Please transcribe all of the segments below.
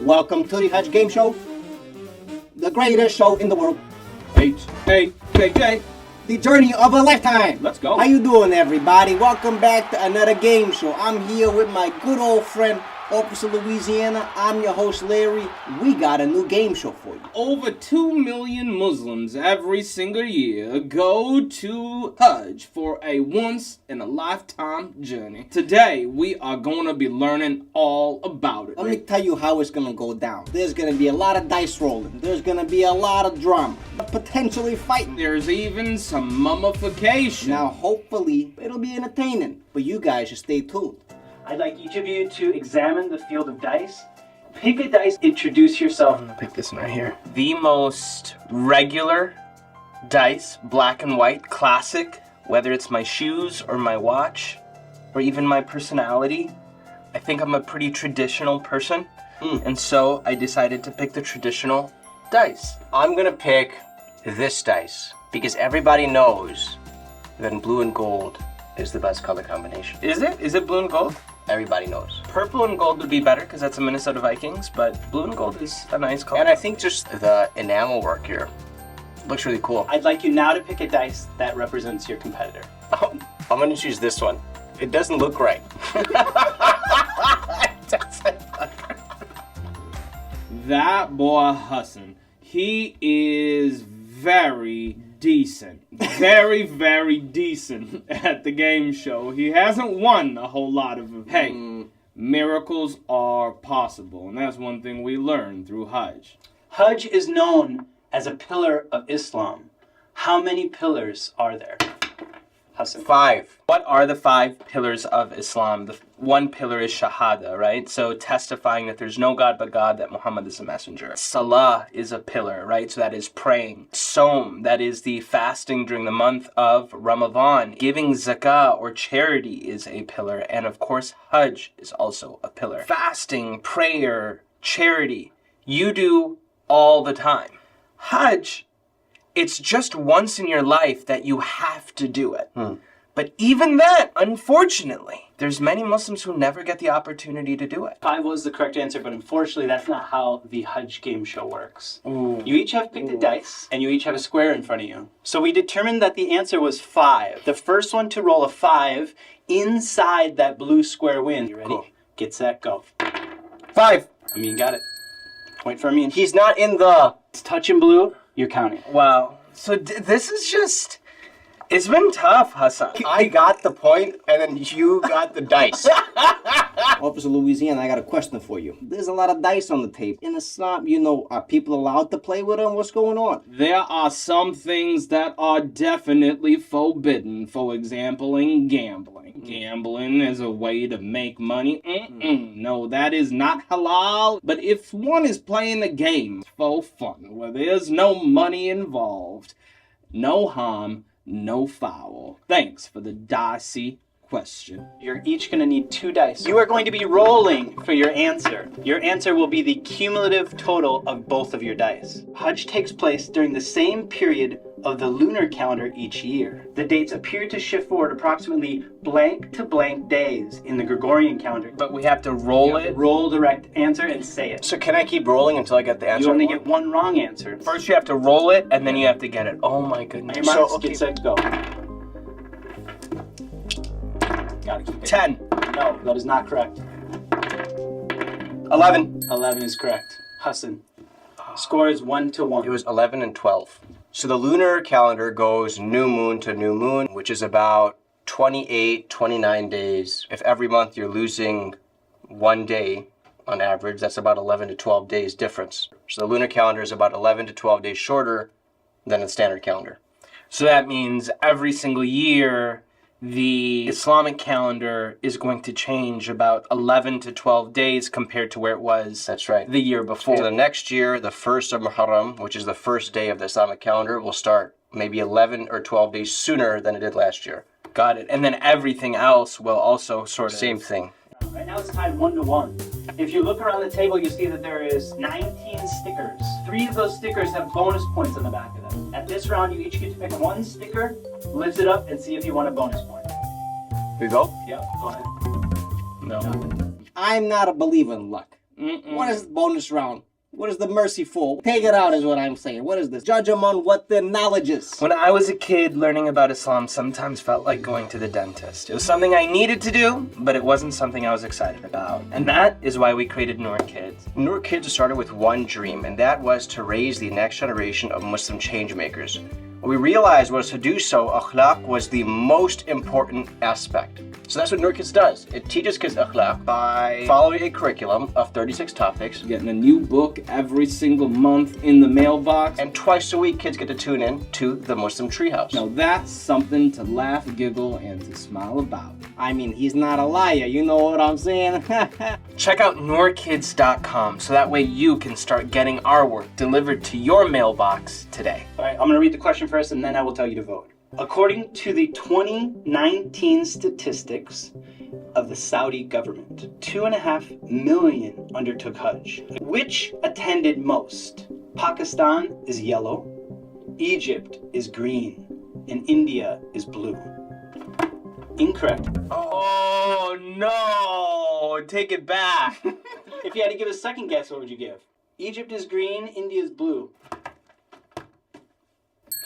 Welcome to the Hajj Game Show, the greatest show in the world. H-A-J-J. The journey of a lifetime. Let's go. How you doing, everybody? Welcome back to another game show. I'm here with my good old friend, Officer Louisiana. I'm your host, Larry. We got a new game show for you. Over 2 million Muslims every single year go to Hajj for a once-in-a-lifetime journey. Today, we are going to be learning all about it. Let me tell you how it's going to go down. There's going to be a lot of dice rolling. There's going to be a lot of drama. Potentially fighting. There's even some mummification. Now, hopefully, it'll be entertaining. But you guys should stay tuned. I'd like each of you to examine the field of dice. Pick a dice, introduce yourself. I'm gonna pick this one right here. The most regular dice, black and white, classic, whether it's my shoes or my watch, or even my personality. I think I'm a pretty traditional person, and so I decided to pick the traditional dice. I'm gonna pick this dice, because everybody knows that blue and gold is the best color combination. Is it? Is it blue and gold? Everybody knows. Purple and gold would be better because that's the Minnesota Vikings, but blue and gold is a nice color. And I think just the enamel work here looks really cool. I'd like you now to pick a dice that represents your competitor. I'm gonna choose this one. It doesn't look right. That boy Hassan, he is very decent. Very, very decent at the game show. He hasn't won a whole lot of them. Hey, miracles are possible, and that's one thing we learned through Hajj. Hajj is known as a pillar of Islam. How many pillars are there? Hassan. 5. What are the 5 pillars of Islam? The one pillar is Shahada, right? So testifying that there's no God but God, that Muhammad is a messenger. Salah is a pillar, right? So that is praying. Som, that is the fasting during the month of Ramadan. Giving zakah or charity is a pillar. And of course, Hajj is also a pillar. Fasting, prayer, charity, you do all the time. Hajj, it's just once in your life that you have to do it. But even that, unfortunately, there's many Muslims who never get the opportunity to do it. 5 was the correct answer, but unfortunately that's not how the Hajj Game Show works. Ooh. You each have picked a dice, and you each have a square in front of you. So we determined that the answer was 5. The first one to roll a 5 inside that blue square wins. You ready? Cool. Get set, go. 5. Amin got it. Point for Amin. He's not in the... It's touching blue. You're counting. Wow. So this is just... It's been tough, Hassan. I got the point, and then you got the dice. Officer Louisiana, I got a question for you. There's a lot of dice on the table. In Islam, are people allowed to play with them? What's going on? There are some things that are definitely forbidden. For example, in gambling. Gambling is a way to make money. No, that is not halal. But if one is playing a game for fun, where there's no money involved, no harm, no foul. Thanks for the dicey question. You're each going to need 2 dice. You are going to be rolling for your answer. Your answer will be the cumulative total of both of your dice. Hajj takes place during the same period of the lunar calendar each year. The dates appear to shift forward approximately blank to blank days in the Gregorian calendar. But we have to roll it. Roll the correct answer and say it. So can I keep rolling until I get the answer? You only get 1 wrong answer. First you have to roll it, and then you have to get it. Oh my goodness. Your marks, get set, go. Gotta keep it. 10. No, that is not correct. 11. 11 is correct. Hassan. Score is 1-1. It was 11 and 12. So the lunar calendar goes new moon to new moon, which is about 28, 29 days. If every month you're losing 1 day on average, that's about 11 to 12 days difference. So the lunar calendar is about 11 to 12 days shorter than the standard calendar. So that means every single year, the Islamic calendar is going to change about 11 to 12 days compared to where it was That's right. the year before. So the next year, the 1st of Muharram, which is the first day of the Islamic calendar, will start maybe 11 or 12 days sooner than it did last year. Got it. And then everything else will also sort of... Same thing. Right now it's tied 1-1. If you look around the table, you see that there is 19 stickers. 3 of those stickers have bonus points on the back of them. At this round, you each get to pick 1 sticker, lift it up, and see if you want a bonus point. Here we go. Yeah, go ahead. No. I'm not a believer in luck. What is bonus round? What is the mercy for? Take it out is what I'm saying. What is this? Judge them on what their knowledge is. When I was a kid, learning about Islam sometimes felt like going to the dentist. It was something I needed to do, but it wasn't something I was excited about. And that is why we created Noor Kids. Noor Kids started with one dream, and that was to raise the next generation of Muslim changemakers. What we realized was to do so, akhlaq was the most important aspect. So that's what Noor Kids does. It teaches kids akhlaq by following a curriculum of 36 topics. Getting a new book every single month in the mailbox. And twice a week, kids get to tune in to the Muslim Treehouse. Now that's something to laugh, giggle, and to smile about. I mean, he's not a liar. You know what I'm saying? Check out noorkids.com so that way you can start getting our work delivered to your mailbox today. All right, I'm going to read the question first, and then I will tell you to vote. According to the 2019 statistics of the Saudi government, 2.5 million undertook Hajj. Which attended most? Pakistan is yellow, Egypt is green, and India is blue. Incorrect. Oh no! Take it back. If you had to give a second guess, what would you give? Egypt is green, India is blue.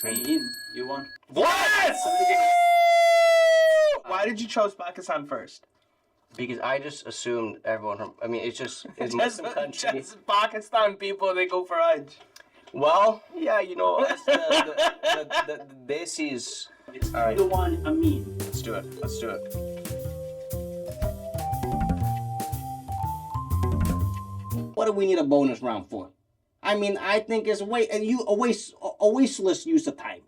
Green. You won. What? Why did you choose Pakistan first? Because I just assumed everyone from, I mean, it's just Muslim country. Just Pakistan people, they go for Hajj. Well, yeah, you know, the bases. It's All right. 2-1, Amin. Let's do it. Let's do it. What do we need a bonus round for? I mean, I think it's a wasteless use of time.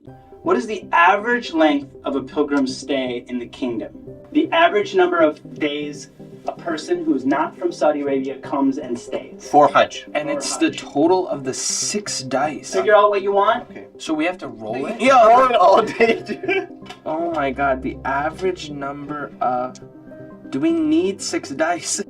What is the average length of a pilgrim's stay in the kingdom? The average number of days a person who is not from Saudi Arabia comes and stays. For Hajj. And Or it's the Hajj. total of the 6 dice. Figure out what you want. Okay. So we have to roll it? Yeah, rolling all day, dude. Oh my god, the average number of... Do we need 6 dice?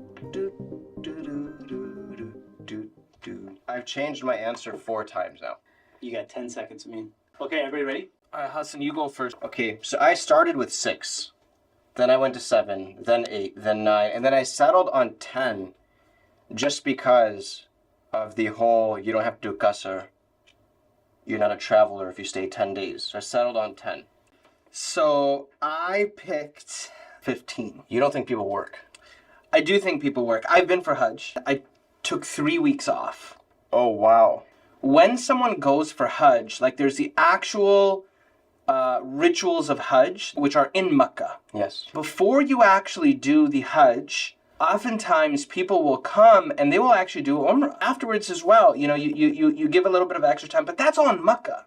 I've changed my answer 4 times now. You got 10 seconds, Amin. Okay, everybody ready? Alright, Hassan, you go first. Okay, so I started with 6. Then I went to 7, then 8, then 9, and then I settled on 10 just because of the whole, you don't have to do qasr. You're not a traveler if you stay 10 days. So I settled on 10. So I picked 15. You don't think people work? I do think people work. I've been for Hajj. I took 3 weeks off. Oh, wow. When someone goes for Hajj, like there's the actual rituals of Hajj, which are in Mecca. Yes. Before you actually do the Hajj, oftentimes people will come and they will actually do Umrah afterwards as well. You know, you give a little bit of extra time, but that's all in Mecca.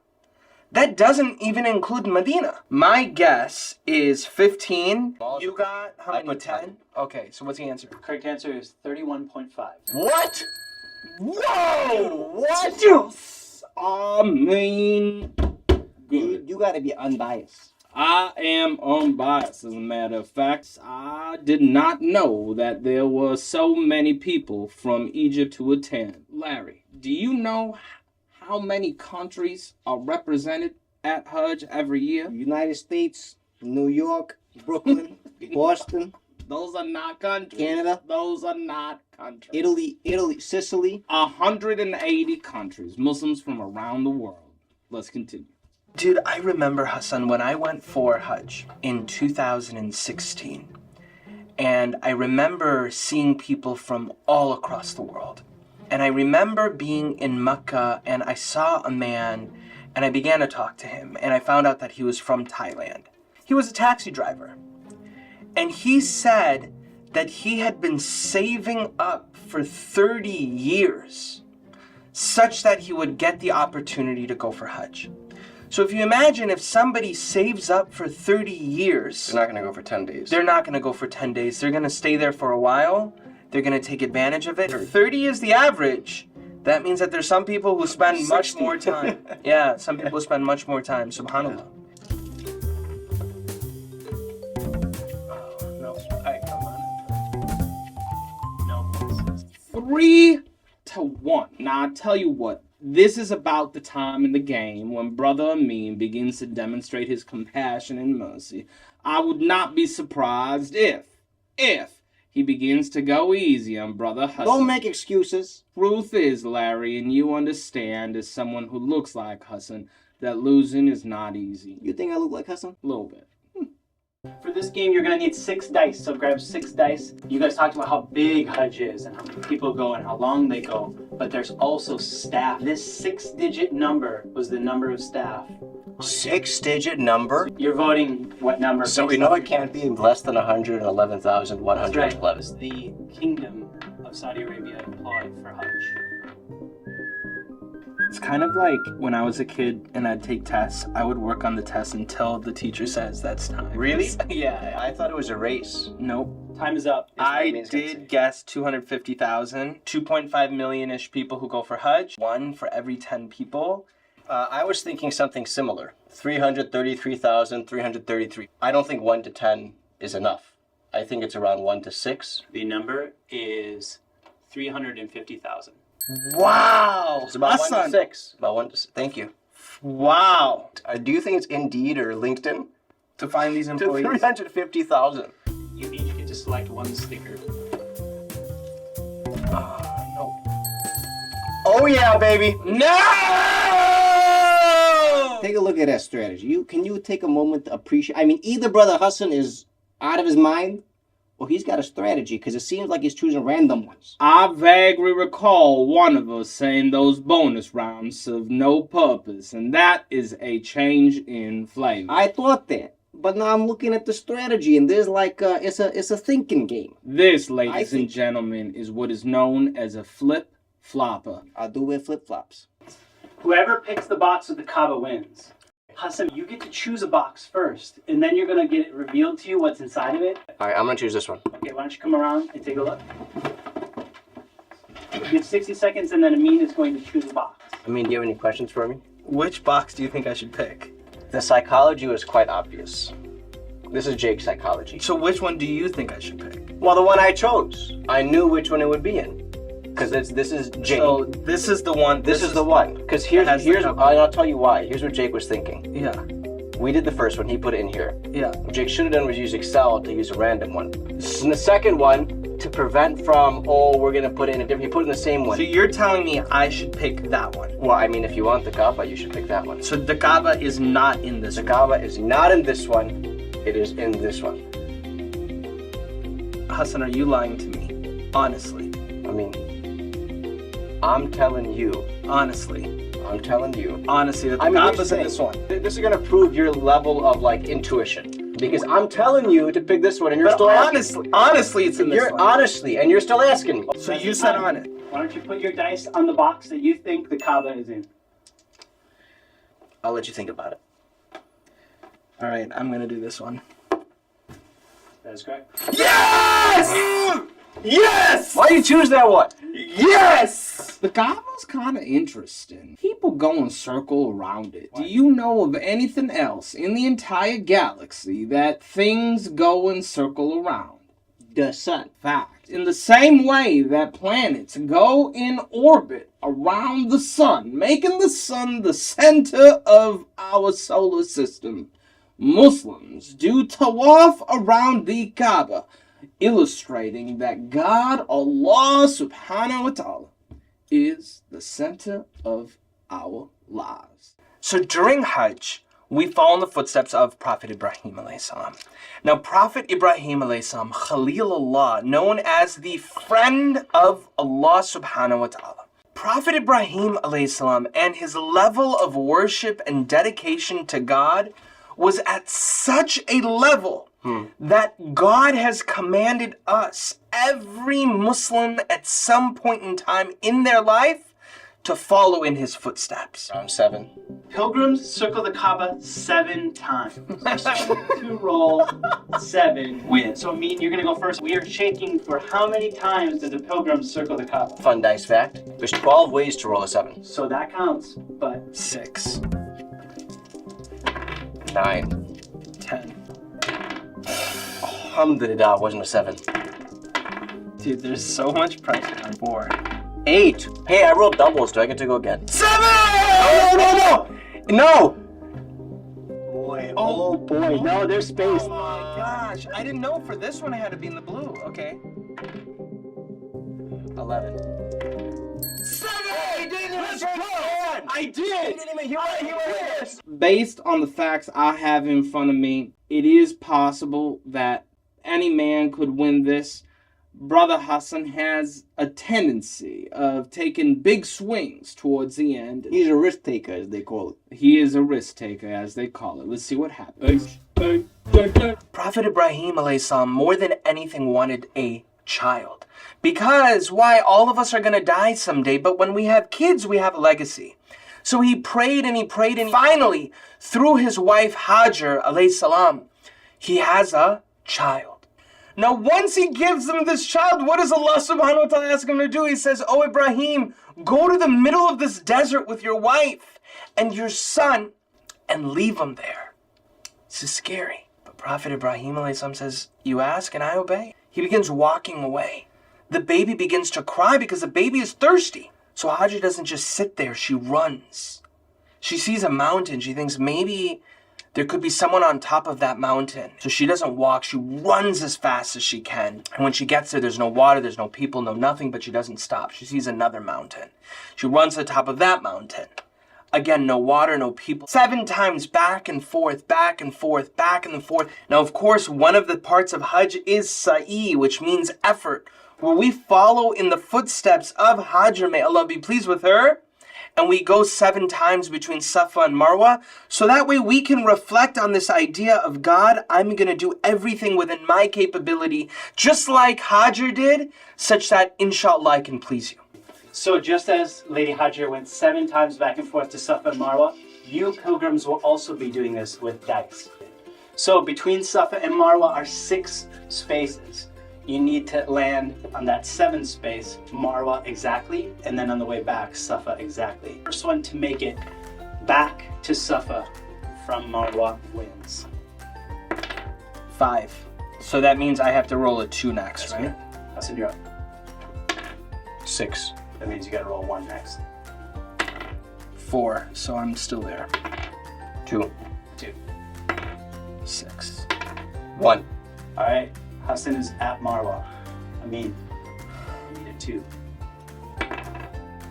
That doesn't even include Medina. My guess is 15. You got how many? I put 10? Okay, so what's the answer? Correct answer is 31.5. What? Whoa! What? Yes! I mean, You gotta be unbiased. I am unbiased, as a matter of fact. I did not know that there were so many people from Egypt to attend. Larry, do you know how many countries are represented at Hajj every year? United States, New York, Brooklyn, Boston, Those are not countries. Canada. Those are not countries. Italy, Sicily. 180 countries, Muslims from around the world. Let's continue. Dude, I remember, Hassan, when I went for Hajj in 2016. And I remember seeing people from all across the world. And I remember being in Mecca and I saw a man and I began to talk to him. And I found out that he was from Thailand. He was a taxi driver. And he said that he had been saving up for 30 years such that he would get the opportunity to go for Hajj. So if you imagine if somebody saves up for 30 years, They're not going to go for 10 days. they're not going to go for 10 days. They're going to stay there for a while. They're going to take advantage of it. 30 is the average. That means that there's some people who spend much 60. more time. Yeah, some people spend much more time. SubhanAllah. Oh, no. All right, come on. No. 3-1. Now, I tell you what, this is about the time in the game when Brother Amin begins to demonstrate his compassion and mercy. I would not be surprised if he begins to go easy on Brother Hassan. Don't make excuses. Truth is, Larry, and you understand as someone who looks like Hassan, that losing is not easy. You think I look like Hassan? A little bit. For this game, you're gonna need 6 dice, so grab 6 dice. You guys talked about how big Hajj is and how many people go and how long they go, but there's also staff. This 6-digit number was the number of staff. 6-digit number? You're voting what number? So we know it can't be less than 111,111. That's right. It's the Kingdom of Saudi Arabia employed for Hajj. It's kind of like when I was a kid and I'd take tests, I would work on the test until the teacher says that's time. Really? Yeah. I thought it was a race. Nope. Time is up. I did guess 250,000. 2.5 million-ish people who go for Hajj. 1 for every 10 people. I was thinking something similar. 333,333. I don't think 1 to 10 is enough. I think it's around 1 to 6. The number is 350,000. Wow! It's about 1 to Hassan. 6. About 1 to 6. Thank you. Wow! Do you think it's Indeed or LinkedIn? To find these To employees. 350,000. You each get to select 1 sticker. No. Oh yeah, baby. No! Take a look at that strategy. Can you take a moment to appreciate? I mean, either Brother Hassan is out of his mind, or he's got a strategy, because it seems like he's choosing random ones. I vaguely recall one of us saying those bonus rounds serve no purpose, and that is a change in flavor. I thought that, but now I'm looking at the strategy, and there's like it's a thinking game. This, ladies and gentlemen, is what is known as a flip-flopper. I'll do with flip flops. Whoever picks the box with the Kaaba wins. Hassan, you get to choose a box first, and then you're gonna get it revealed to you what's inside of it. All right, I'm gonna choose this one. Okay, why don't you come around and take a look? You have 60 seconds, and then Amin is going to choose a box. I mean, do you have any questions for me? Which box do you think I should pick? The psychology was quite obvious. This is Jake's psychology. So which one do you think I should pick? Well, the one I chose. I knew which one it would be in. Because this is Jake. So this is the one. This is the one. Because here's I'll tell you why. Here's what Jake was thinking. Yeah. We did the first one. He put it in here. Yeah. What Jake should have done was use Excel to use a random one. And the second one, to prevent from, we're going to put it in a different, he put it in the same one. So you're telling me I should pick that one? Well, I mean, if you want the Kaaba, you should pick that one. So the Kaaba is not in this The one. Kaaba is not in this one. It is in this one. Hassan, are you lying to me? Honestly. I mean, I'm telling you. Honestly. I'm telling you. Honestly, that the I mean, Kaaba's in this one. This is gonna prove your level of like intuition, because I'm telling you to pick this one, and you're But still asking. honestly, it's in this one. Honestly, and you're still asking me. So you said on it. Why don't you put your dice on the box that you think the Kaaba is in? I'll let you think about it. All right, I'm gonna do this one. That is correct. Yes! Yes! Why do you choose that one? Yes! The Kaaba's kind of interesting. People go in circle around it. Do you know of anything else in the entire galaxy that things go in circle around? The sun. Fact. In the same way that planets go in orbit around the sun, making the sun the center of our solar system, Muslims do tawaf around the Kaaba, illustrating that God, Allah subhanahu wa ta'ala, is the center of our lives. So during Hajj, we follow in the footsteps of Prophet Ibrahim alayhi salam. Now, Prophet Ibrahim alayhi salam, Khalilullah, known as the friend of Allah subhanahu wa ta'ala. Prophet Ibrahim alayhi salam and his level of worship and dedication to God was at such a level that God has commanded us, every Muslim at some point in time in their life, to follow in his footsteps. Round 7. Pilgrims circle the Kaaba 7 times. To roll 7 wins. So Amin, you're gonna go first. We are shaking for how many times did the pilgrims circle the Kaaba? Fun dice fact. There's 12 ways to roll a 7. So that counts, but 6, 9. 10. Alhamdulillah, wasn't a 7. Dude, there's so much pressure on 4. 8. Hey, I rolled doubles. Do I get to go again? 7! No! boy, oh boy, no, there's space. Oh my gosh, I didn't know for this one I had to be in the blue. Okay. 11. 7! He didn't even take one! I He did! didn't even, he went this! Based on the facts I have in front of me, it is possible that any man could win this. Brother Hassan has a tendency of taking big swings towards the end. He's a risk taker, as they call it. He is a risk taker, as they call it. Let's see what happens. Prophet Ibrahim alayhi salam more than anything wanted a child. Because why? All of us are going to die someday, but when we have kids, we have a legacy. So he prayed and he prayed, and finally, through his wife Hajar alayhi salam, he has a child. Now, once he gives them this child, what does Allah subhanahu wa ta'ala ask him to do? He says, "Oh Ibrahim, go to the middle of this desert with your wife and your son and leave them there." This is scary. But Prophet Ibrahim alayhi salam says, "You ask and I obey." He begins walking away. The baby begins to cry because the baby is thirsty. So Hajar doesn't just sit there, she runs. She sees a mountain. She thinks maybe there could be someone on top of that mountain. So she doesn't walk, she runs as fast as she can. And when she gets there, there's no water, there's no people, no nothing, but she doesn't stop. She sees another mountain. She runs to the top of that mountain. Again, no water, no people. 7 times back and forth, back and forth, back and forth. Now, of course, one of the parts of Hajj is sa'i, which means effort, where we follow in the footsteps of Hajar, may Allah be pleased with her, and we go 7 times between Safa and Marwa, so that way we can reflect on this idea of God, I'm going to do everything within my capability, just like Hajar did, such that inshallah I can please you. So just as Lady Hajar went 7 times back and forth to Safa and Marwa, you pilgrims will also be doing this with dice. So between Safa and Marwa are 6 spaces. You need to land on that 7th space, Marwa exactly, and then on the way back, Safa exactly. First one to make it back to Safa from Marwa wins. 5. So that means I have to roll a 2 next, That's right? Hassan, you're up. 6. That means you gotta roll 1 next. 4. So I'm still there. 2. 2. 6. 1. All right, Hassan is at Marwa. I mean, you need a 2.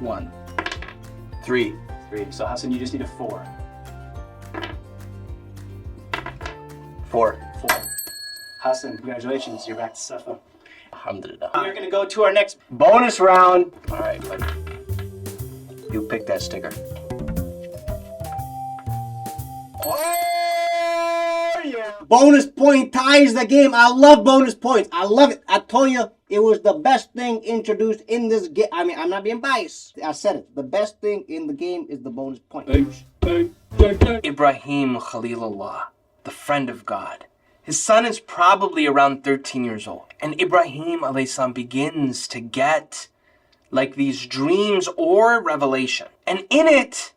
1. 3. 3. So Hassan, you just need a 4. 4. 4. Hassan, congratulations, you're back to Safa. Alhamdulillah. We're gonna go to our next. Bonus round. All right, buddy. You pick that sticker. Oh, yeah. Bonus point ties the game. I love bonus points. I love it. I told you it was the best thing introduced in this game. I mean, I'm not being biased. I said it. The best thing in the game is the bonus point. Ibrahim Khalilullah, the friend of God. His son is probably around 13 years old. And Ibrahim alayhi salam begins to get like these dreams or revelation. And in it,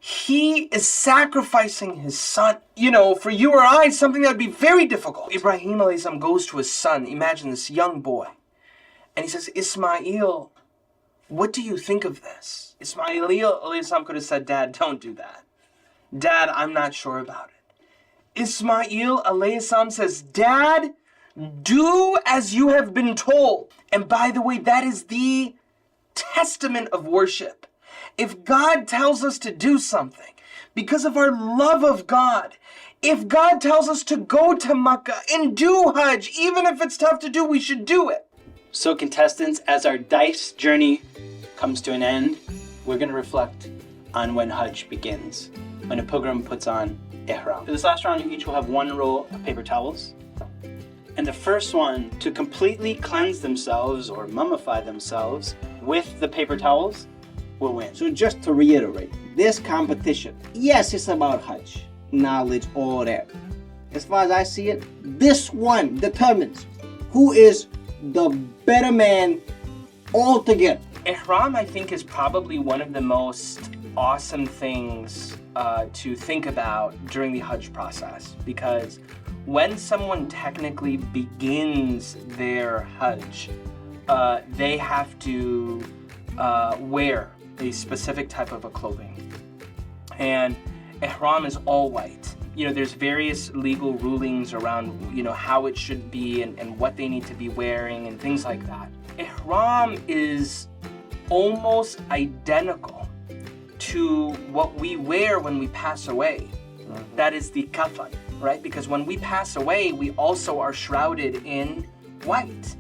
he is sacrificing his son. You know, for you or I, something that would be very difficult. Ibrahim alayhi salam goes to his son, imagine this young boy. And he says, Ismail, what do you think of this? Ismail alayhi salam could have said, Dad, don't do that. Dad, I'm not sure about it. Ismail alayhi salam says, Dad, do as you have been told. And by the way, that is the testament of worship. If God tells us to do something because of our love of God, if God tells us to go to Makkah and do Hajj, even if it's tough to do, we should do it. So contestants, as our dice journey comes to an end, we're gonna reflect on when Hajj begins, when a pilgrim puts on Ihram. For this last round, you each will have 1 roll of paper towels. And the first one to completely cleanse themselves or mummify themselves with the paper towels will win. So just to reiterate, this competition, yes, it's about Hajj, knowledge, all that. As far as I see it, this one determines who is the better man altogether. Ihram, I think, is probably one of the most awesome things to think about during the Hajj process, because when someone technically begins their Hajj, they have to wear a specific type of a clothing. And Ihram is all white. You know, there's various legal rulings around, you know, how it should be and what they need to be wearing and things like that. Ihram is almost identical to what we wear when we pass away. That is the kafan, right? Because when we pass away, we also are shrouded in white.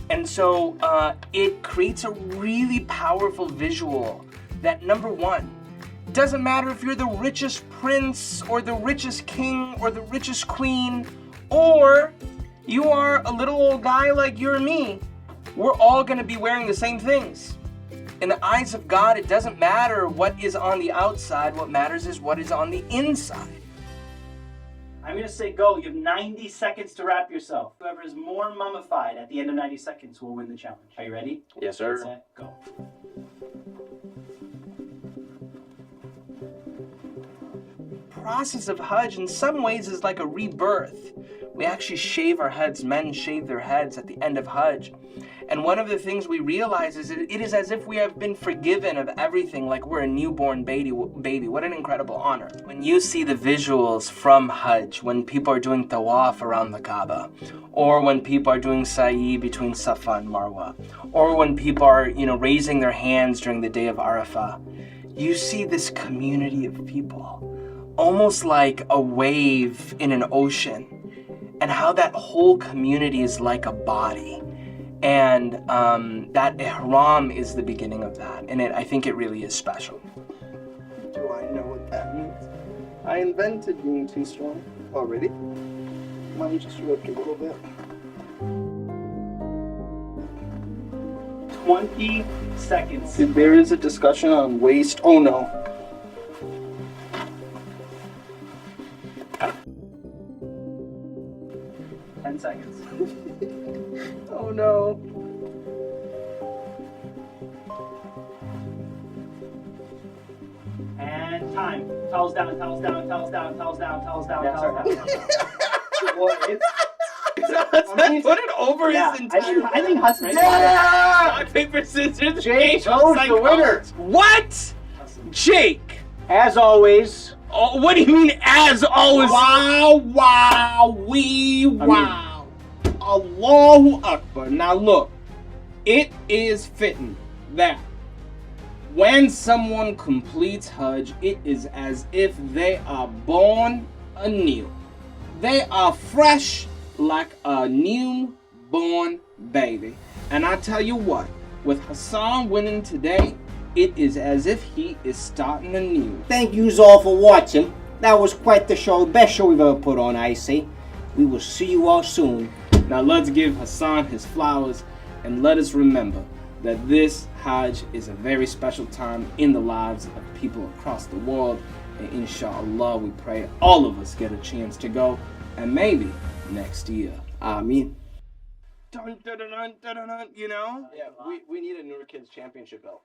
And so it creates a really powerful visual that, number one, doesn't matter if you're the richest prince or the richest king or the richest queen, or you are a little old guy like you or me, we're all gonna be wearing the same things. In the eyes of God, it doesn't matter what is on the outside, what matters is what is on the inside. I'm going to say go. You have 90 seconds to wrap yourself. Whoever is more mummified at the end of 90 seconds will win the challenge. Are you ready? Yes, sir. Set, go. Process of Hajj in some ways is like a rebirth. We actually shave our heads. Men shave their heads at the end of Hajj. And one of the things we realize is it is as if we have been forgiven of everything, like we're a newborn baby. What an incredible honor. When you see the visuals from Hajj, when people are doing Tawaf around the Kaaba, or when people are doing Sa'i between Safa and Marwa, or when people are, raising their hands during the day of Arafah, you see this community of people, almost like a wave in an ocean, and how that whole community is like a body. And that ihram is the beginning of that, and I think it really is special. Do I know what that means? I invented being too strong already. Mine just worked a little bit. 20 seconds. There is a discussion on waist. Oh no. Ten seconds. Oh no. And time. Towels down, towels down, towels down, towels down, towels down, towels down. Well, it's, Put it over Yeah, his entire. I think Hassan. Rock, paper, scissors. Jake game, chose like the winner. What? Jake? as always, Oh, what do you mean, as always? Wow, wow. Allahu Akbar. Now look, it is fitting that when someone completes Hajj, it is as if they are born anew. They are fresh like a newborn baby. And I tell you what, with Hassan winning today, it is as if he is starting anew. thank yous all for watching. That was quite the show. Best show we've ever put on, I say. We will see you all soon. Now let's give Hassan his flowers and let us remember that this Hajj is a very special time in the lives of people across the world. And inshallah, we pray all of us get a chance to go, and maybe next year. Ameen. Dun, dun, dun, dun, dun, dun, you know? Yeah, we need a Noor Kids championship belt.